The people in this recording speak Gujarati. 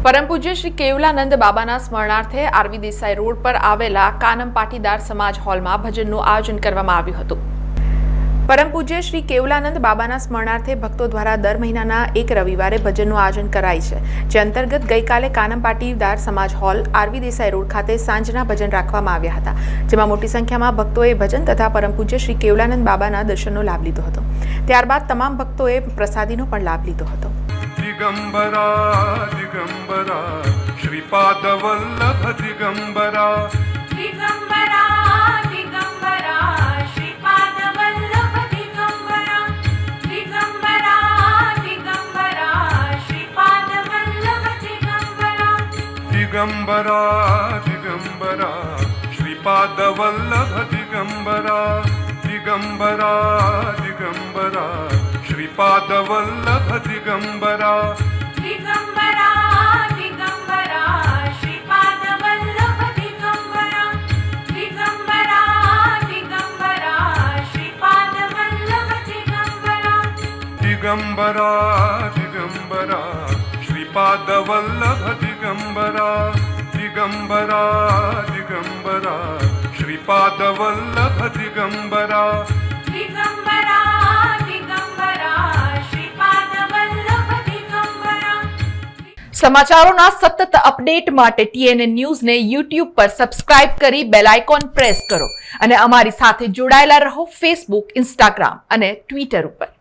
પરમ પૂજ્ય શ્રી કેવલાનંદ બાબાના સ્મરણાર્થે આરવી દેસાઈ રોડ પર આવેલા કાનમ પાટીદાર સમાજ હોલમાં ભજનનું આયોજન કરવામાં આવ્યું હતું। પરમ પૂજ્ય શ્રી કેવલાનંદ બાબાના સ્મરણાર્થે ભક્તો દ્વારા દર મહિનાના એક રવિવારે ભજનનું આયોજન કરાય છે, જે અંતર્ગત ગઈકાલે કાનમ પાટીદાર સમાજ હોલ આરવી દેસાઈ રોડ ખાતે સાંજના ભજન રાખવામાં આવ્યા હતા, જેમાં મોટી સંખ્યામાં ભક્તોએ ભજન તથા પરમ પૂજ્ય શ્રી કેવલાનંદ બાબાના દર્શનનો લાભ લીધો હતો। ત્યારબાદ તમામ ભક્તોએ પ્રસાદીનો પણ લાભ લીધો હતો। दिगंबरा दिगंबरा श्रीपाद वल्लभ दिगंबरा दिगंबरा दिगंबरा श्रीपाद वल्लभ दिगंबरा दिगंबरा दिगंबरा श्रीपाद वल्लभ दिगंबरा दिगंबरा दिगंबरा श्रीपाद वल्लभ दिगंबरा दिगंबरा दिगंबरा श्रीपाद वल्लभ दिगंबरा दिगंबरा दिगंबरा श्रीपाद वल्लभ दिगंबरा दिगंबरा दिगंबरा श्रीपाद वल्लभ दिगंबरा दिगंबरा दिगंबरा श्रीपाद वल्लभ दिगंबरा दिगंबरा दिगंबरा श्रीपाद वल्लभ दिगंबरा दिगंबरा दिगंबरा श्रीपाद वल्लभ दिगंबरा। સમાચારોના સતત અપડેટ માટે TNN ન્યૂઝને YouTube પર સબસ્ક્રાઇબ કરી બેલ આઇકોન પ્રેસ કરો અને અમારી સાથે જોડાયેલા રહો Facebook, Instagram અને Twitter ઉપર।